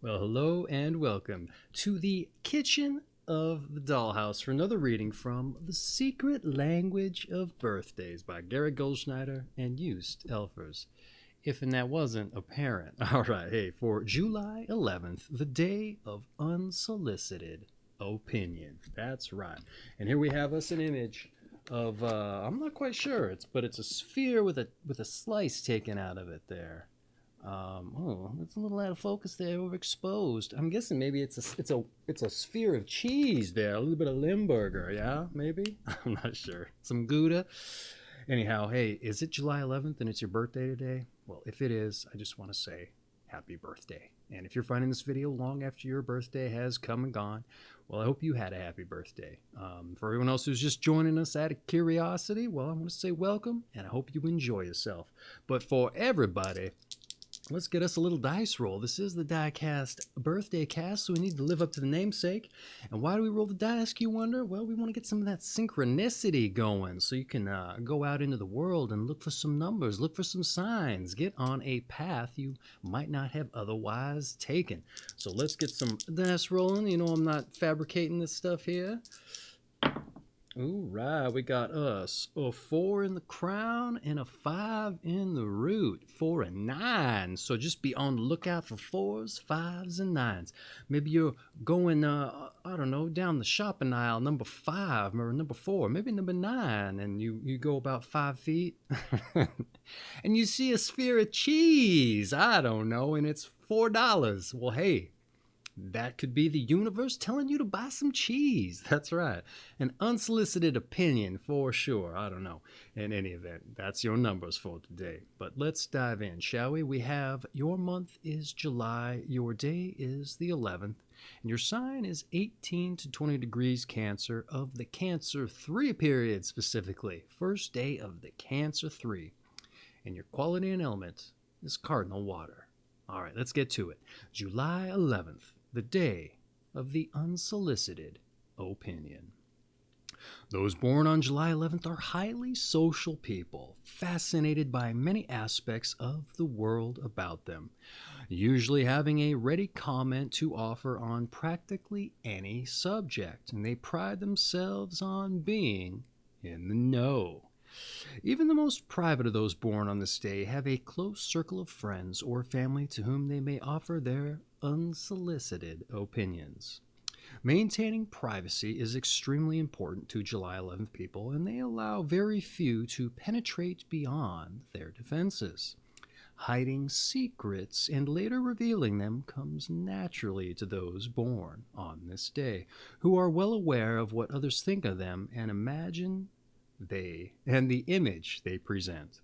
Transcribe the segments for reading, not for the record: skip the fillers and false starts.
Well, hello and welcome to the kitchen of the dollhouse for another reading from The Secret Language of Birthdays by Gary Goldschneider and Joost Elfers. If and that wasn't apparent. All right, hey, for July 11th, the day of unsolicited opinion. That's right. And here we have us an image of I'm not quite sure, but it's a sphere with a slice taken out of it there. It's a little out of focus there, overexposed. I'm guessing maybe it's a sphere of cheese there, a little bit of Limburger, yeah, maybe. I'm not sure. Some Gouda. Anyhow, hey, is it July 11th and it's your birthday today? Well, if it is, I just want to say happy birthday. And if you're finding this video long after your birthday has come and gone, well, I hope you had a happy birthday. For everyone else who's just joining us out of curiosity, well, I want to say welcome and I hope you enjoy yourself. But for everybody, let's get us a little dice roll. This is the Diecast birthday cast, so we need to live up to the namesake. And why do we roll the dice, you wonder? Well, we want to get some of that synchronicity going so you can go out into the world and look for some numbers, look for some signs, get on a path you might not have otherwise taken. So let's get some dice rolling. You know I'm not fabricating this stuff here. All right, we got us a 4 in the crown and a 5 in the root. 4 and 9. So just be on the lookout for 4s, 5s, and 9s. Maybe you're going, I don't know, down the shopping aisle, number 5 or number 4, maybe number 9, and you go about 5 feet, and you see a sphere of cheese. I don't know, and it's $4. Well, hey. That could be the universe telling you to buy some cheese. That's right. An unsolicited opinion for sure. I don't know. In any event, that's your numbers for today. But let's dive in, shall we? We have your month is July, your day is the 11th, and your sign is 18 to 20 degrees Cancer of the Cancer 3 period specifically. First day of the Cancer 3. And your quality and element is Cardinal water. All right, let's get to it. July 11th. The day of the unsolicited opinion. Those born on July 11th are highly social people, fascinated by many aspects of the world about them, usually having a ready comment to offer on practically any subject, and they pride themselves on being in the know. Even the most private of those born on this day have a close circle of friends or family to whom they may offer their unsolicited opinions. Maintaining privacy is extremely important to July 11th people, and they allow very few to penetrate beyond their defenses. Hiding secrets and later revealing them comes naturally to those born on this day, who are well aware of what others think of them and imagine and the image they present.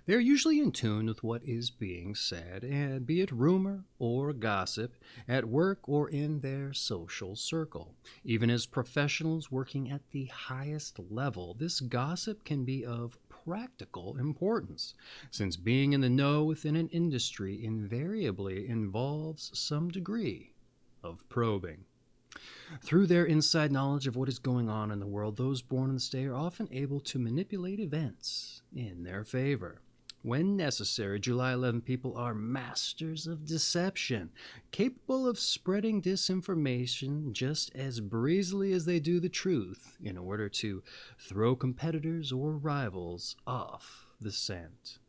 They are usually in tune with what is being said, and be it rumor or gossip, at work or in their social circle. Even as professionals working at the highest level, this gossip can be of practical importance, since being in the know within an industry invariably involves some degree of probing. Through their inside knowledge of what is going on in the world, those born in this day are often able to manipulate events in their favor. When necessary, July 11 people are masters of deception, capable of spreading disinformation just as breezily as they do the truth in order to throw competitors or rivals off the scent.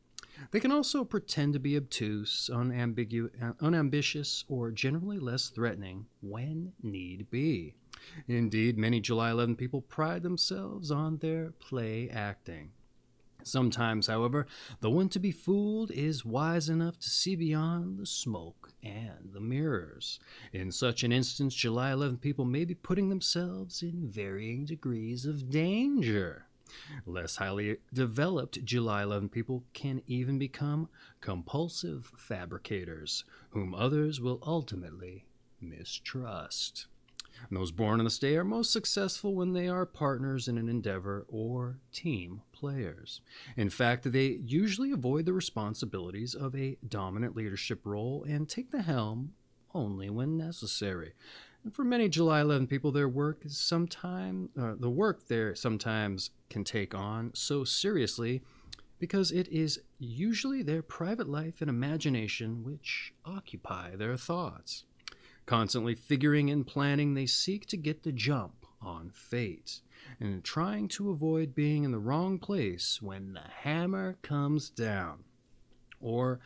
They can also pretend to be obtuse, unambitious, or generally less threatening when need be. Indeed, many July 11 people pride themselves on their play acting. Sometimes, however, the one to be fooled is wise enough to see beyond the smoke and the mirrors. In such an instance, July 11 people may be putting themselves in varying degrees of danger. Less highly developed July 11 people can even become compulsive fabricators, whom others will ultimately mistrust. And those born on this day are most successful when they are partners in an endeavor or team players. In fact, they usually avoid the responsibilities of a dominant leadership role and take the helm only when necessary. And for many July 11 people, the work they sometimes can take on so seriously because it is usually their private life and imagination which occupy their thoughts. Constantly figuring and planning, they seek to get the jump on fate, and trying to avoid being in the wrong place when the hammer comes down. Or,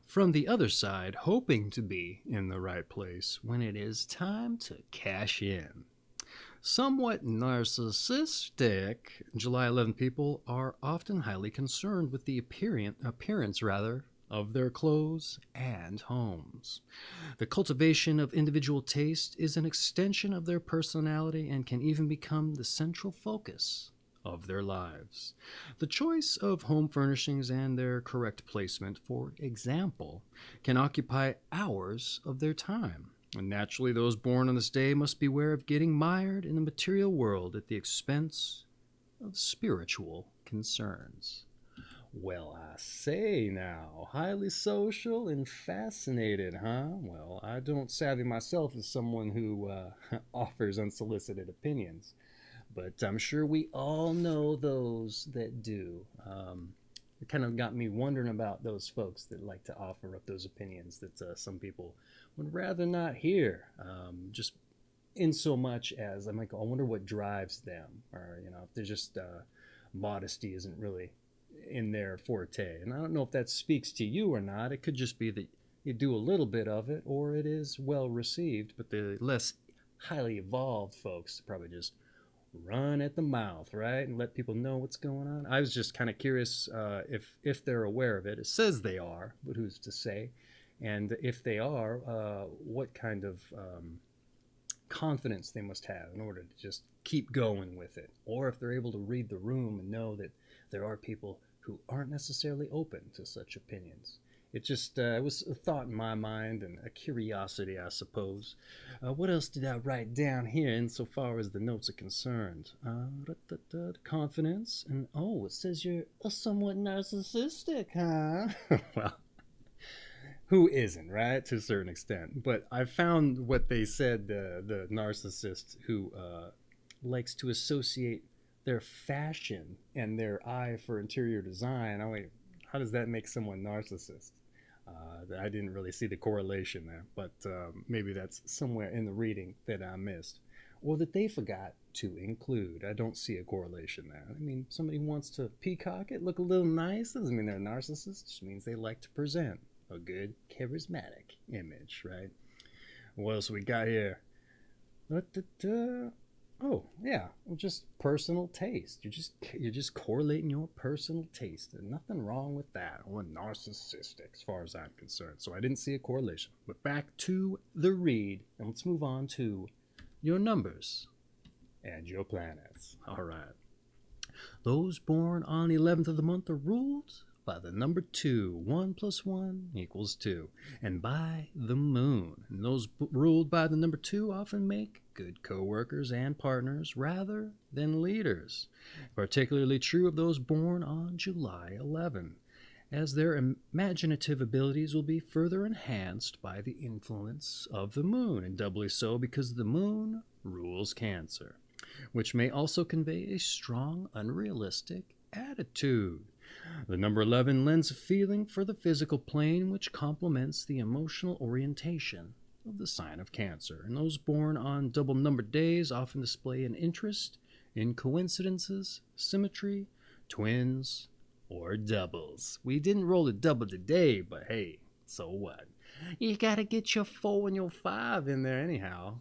from the other side, hoping to be in the right place when it is time to cash in. Somewhat narcissistic, July 11th people are often highly concerned with the appearance of their clothes and homes. The cultivation of individual taste is an extension of their personality and can even become the central focus of their lives. The choice of home furnishings and their correct placement, for example, can occupy hours of their time. And naturally, those born on this day must beware of getting mired in the material world at the expense of spiritual concerns. Well, I say now, highly social and fascinated, huh? Well, I don't savvy myself as someone who offers unsolicited opinions, but I'm sure we all know those that do. It kind of got me wondering about those folks that like to offer up those opinions that some people would rather not hear. Just in so much as I'm like, I wonder what drives them, or if they're just modesty isn't really in their forte. And I don't know if that speaks to you or not. It could just be that you do a little bit of it, or it is well received. But the less highly evolved folks probably just run at the mouth, right, and let people know what's going on. I was just kind of curious if they're aware of it. It says they are, but who's to say? And if they are, what kind of confidence they must have in order to just keep going with it, or if they're able to read the room and know that there are people who aren't necessarily open to such opinions. It just it was a thought in my mind and a curiosity, I suppose. What else did I write down here insofar as the notes are concerned? Confidence, and it says you're somewhat narcissistic, huh? Well, who isn't, right, to a certain extent? But I found what they said, the narcissist who likes to associate their fashion and their eye for interior design. How does that make someone narcissist? I didn't really see the correlation there, but maybe that's somewhere in the reading that I missed, or that they forgot to include. I don't see a correlation there. I mean, somebody wants to peacock it, look a little nice, doesn't mean they're a narcissist. It just means they like to present a good, charismatic image, right? What else we got here? Oh yeah, well, just personal taste. You're just correlating your personal taste, and nothing wrong with that. Or narcissistic, as far as I'm concerned. So I didn't see a correlation. But back to the read, and let's move on to your numbers and your planets. All right. Those born on the 11th of the month are ruled by the number 2. 1 plus 1 equals 2. And by the moon. And those ruled by the number 2 often make good co-workers and partners rather than leaders. Particularly true of those born on July 11, as their imaginative abilities will be further enhanced by the influence of the moon, and doubly so because the moon rules Cancer, which may also convey a strong, unrealistic attitude. The number 11 lends a feeling for the physical plane, which complements the emotional orientation of the sign of Cancer. And those born on double numbered days often display an interest in coincidences, symmetry, twins, or doubles. We didn't roll a double today, but hey, so what? You gotta get your 4 and your 5 in there anyhow.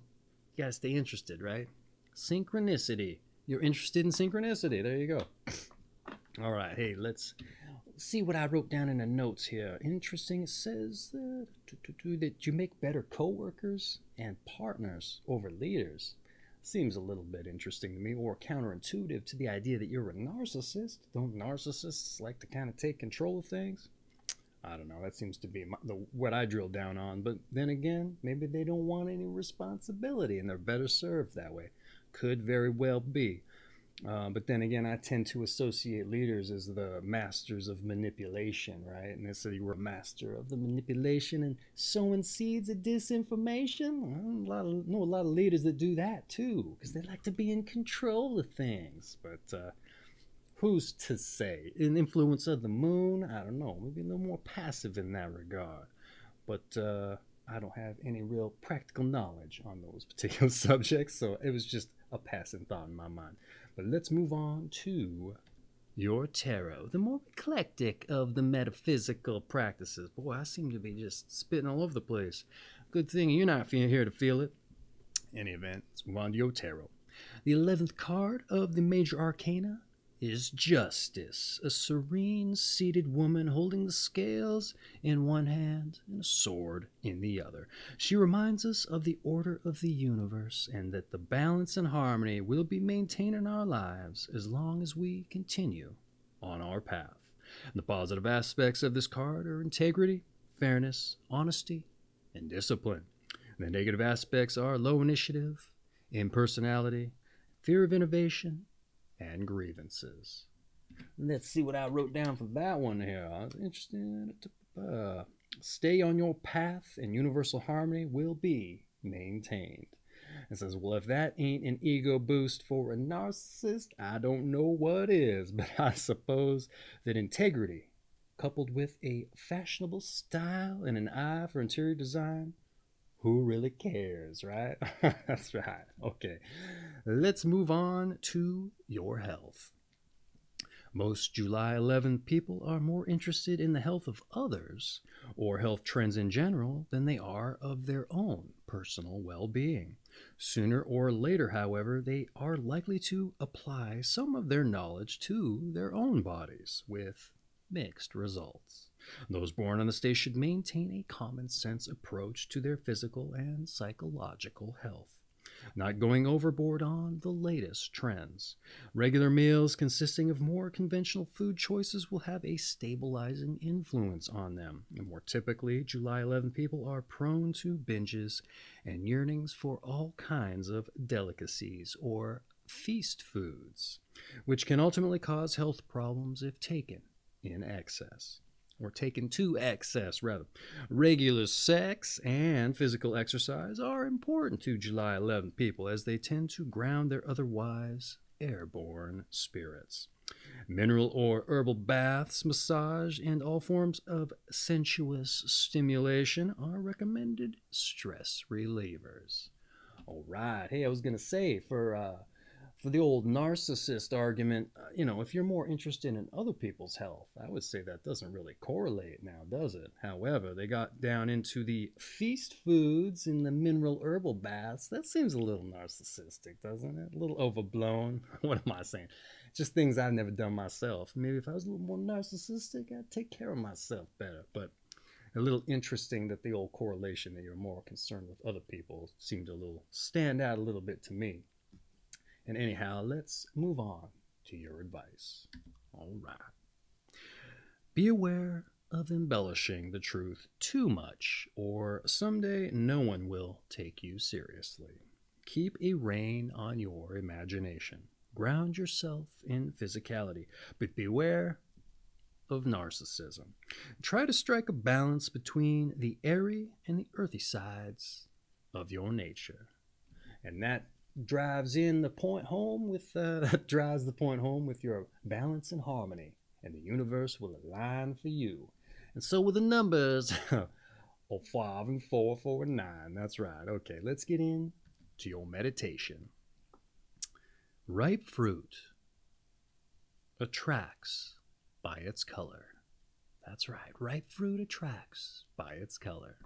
You gotta stay interested, right? Synchronicity. You're interested in synchronicity. There you go. All right, hey, let's see what I wrote down in the notes here. Interesting. It says that you make better co-workers and partners over leaders. Seems a little bit interesting to me, or counterintuitive to the idea that you're a narcissist. Don't narcissists like to kind of take control of things? I don't know. That seems to be what I drill down on. But then again, maybe they don't want any responsibility and they're better served that way. Could very well be. But then again, I tend to associate leaders as the masters of manipulation, right? And they say you were a master of the manipulation and sowing seeds of disinformation. I know a lot of leaders that do that too, because they like to be in control of things. But Who's to say? An influence of the moon? I don't know. Maybe a little more passive in that regard. But I don't have any real practical knowledge on those particular subjects, so it was just a passing thought in my mind. But let's move on to your tarot, the more eclectic of the metaphysical practices. Boy, I seem to be just spitting all over the place. Good thing you're not here to feel it. In any event, let's move on to your tarot. The 11th card of the major arcana is Justice, a serene, seated woman holding the scales in one hand and a sword in the other. She reminds us of the order of the universe and that the balance and harmony will be maintained in our lives as long as we continue on our path. The positive aspects of this card are integrity, fairness, honesty, and discipline. The negative aspects are low initiative, impersonality, fear of innovation, and grievances. Let's see what I wrote down for that one here. I was interested. Stay on your path and universal harmony will be maintained. It says, well, if that ain't an ego boost for a narcissist, I don't know what is. But I suppose that integrity, coupled with a fashionable style and an eye for interior design, who really cares, right? That's right. Okay. Let's move on to your health. Most July 11th people are more interested in the health of others or health trends in general than they are of their own personal well-being. Sooner or later, however, they are likely to apply some of their knowledge to their own bodies with mixed results. Those born on this day should maintain a common sense approach to their physical and psychological health, not going overboard on the latest trends. Regular meals consisting of more conventional food choices will have a stabilizing influence on them. And more typically, July 11th people are prone to binges and yearnings for all kinds of delicacies or feast foods, which can ultimately cause health problems if taken in excess. Or taken to excess, rather. Regular sex and physical exercise are important to July 11th people as they tend to ground their otherwise airborne spirits. Mineral or herbal baths, massage, and all forms of sensuous stimulation are recommended stress relievers. All right. Hey, I was going to say, for the old narcissist argument, if you're more interested in other people's health, I would say that doesn't really correlate now, does it? However, they got down into the feast foods and the mineral herbal baths. That seems a little narcissistic, doesn't it? A little overblown. What am I saying? Just things I've never done myself. Maybe if I was a little more narcissistic, I'd take care of myself better. But a little interesting that the old correlation that you're more concerned with other people seemed to stand out a little bit to me. And anyhow, let's move on to your advice. All right. Be aware of embellishing the truth too much, or someday no one will take you seriously. Keep a rein on your imagination. Ground yourself in physicality, but beware of narcissism. Try to strike a balance between the airy and the earthy sides of your nature. And that drives the point home with your balance and harmony, and the universe will align for you. And so with the numbers 5 and 4, 4 and 9. That's right. Okay, let's get into your meditation. Ripe fruit attracts by its color. That's right. Ripe fruit attracts by its color.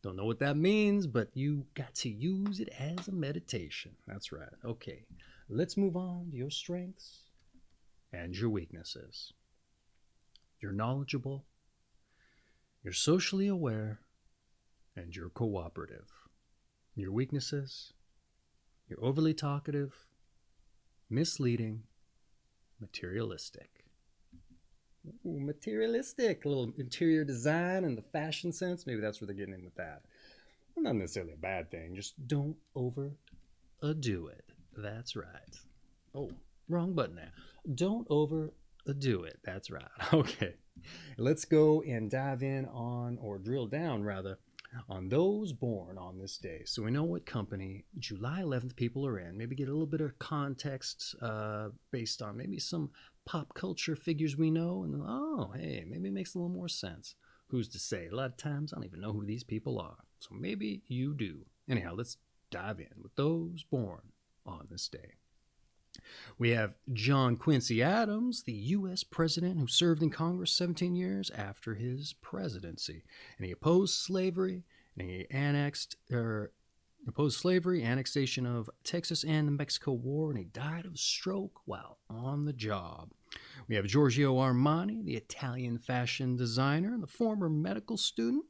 Don't know what that means, but you got to use it as a meditation. That's right. Okay, let's move on to your strengths and your weaknesses. You're knowledgeable, you're socially aware, and you're cooperative. Your weaknesses: you're overly talkative, misleading, materialistic. Ooh, materialistic, a little interior design and the fashion sense. Maybe that's where they're getting in with that. Well, not necessarily a bad thing. Just don't overdo it. That's right. Oh, wrong button there. Don't overdo it. That's right. Okay. Let's go and dive in on, or drill down rather, on those born on this day. So we know what company July 11th people are in. Maybe get a little bit of context based on maybe some pop culture figures we know, and oh, hey, maybe it makes a little more sense. Who's to say? A lot of times I don't even know who these people are, so maybe you do. Anyhow, let's dive in with those born on this day. We have John Quincy Adams, the U.S. president who served in Congress 17 years after his presidency. And he opposed slavery, and he opposed slavery, annexation of Texas and the Mexico War, and he died of a stroke while on the job. We have Giorgio Armani, the Italian fashion designer and the former medical student.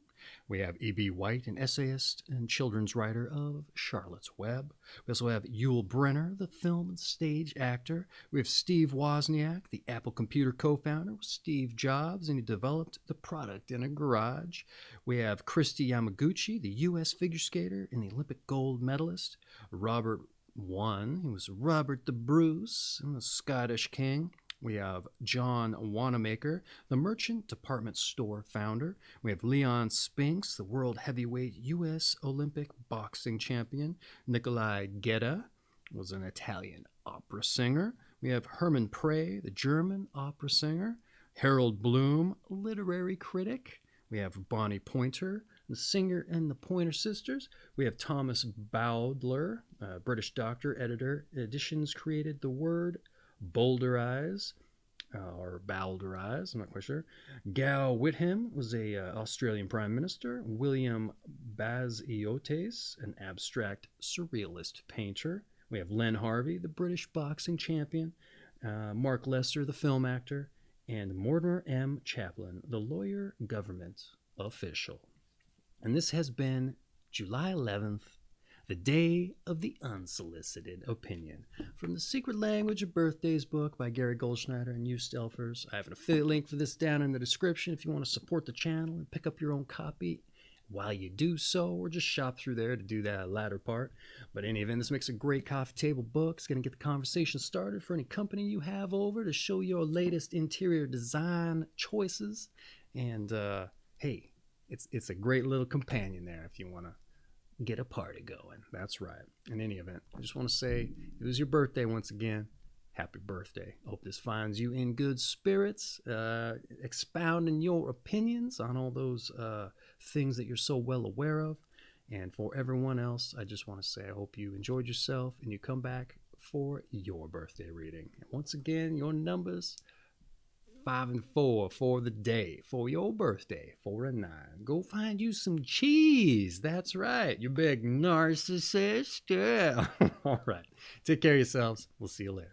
We have E.B. White, an essayist and children's writer of Charlotte's Web. We also have Yul Brynner, the film and stage actor. We have Steve Wozniak, the Apple Computer co-founder with Steve Jobs, and he developed the product in a garage. We have Kristi Yamaguchi, the U.S. figure skater and the Olympic gold medalist. Robert I, he was Robert the Bruce, and the Scottish king. We have John Wanamaker, the merchant department store founder. We have Leon Spinks, the world heavyweight U.S. Olympic boxing champion. Nikolai Gedda was an Italian opera singer. We have Hermann Prey, the German opera singer. Harold Bloom, literary critic. We have Bonnie Pointer, the singer and the Pointer Sisters. We have Thomas Bowdler, a British doctor, editor. Editions created the word Boulderize, or Balderize, I'm not quite sure. Gal Whitham was a Australian Prime Minister. William Baziotes, an abstract surrealist painter. We have Len Harvey, the British boxing champion. Mark Lester, the film actor. And Mortimer M. Chaplin, the lawyer government official. And this has been July 11th, the day of the unsolicited opinion. From The Secret Language of Birthdays book by Gary Goldschneider and Joost Elfers. I have an affiliate link for this down in the description if you want to support the channel and pick up your own copy while you do so, or just shop through there to do that latter part. But in any event, this makes a great coffee table book. It's going to get the conversation started for any company you have over to show your latest interior design choices. And hey, it's a great little companion there if you want to get a party going. That's right. In any event, I just want to say it was your birthday once again. Happy birthday. Hope this finds you in good spirits, expounding your opinions on all those things that you're so well aware of. And for everyone else, I just want to say I hope you enjoyed yourself and you come back for your birthday reading. And once again, your numbers 5 and 4 for the day, for your birthday, 4 and 9. Go find you some cheese. That's right. You big narcissist. Yeah. All right. Take care of yourselves. We'll see you later.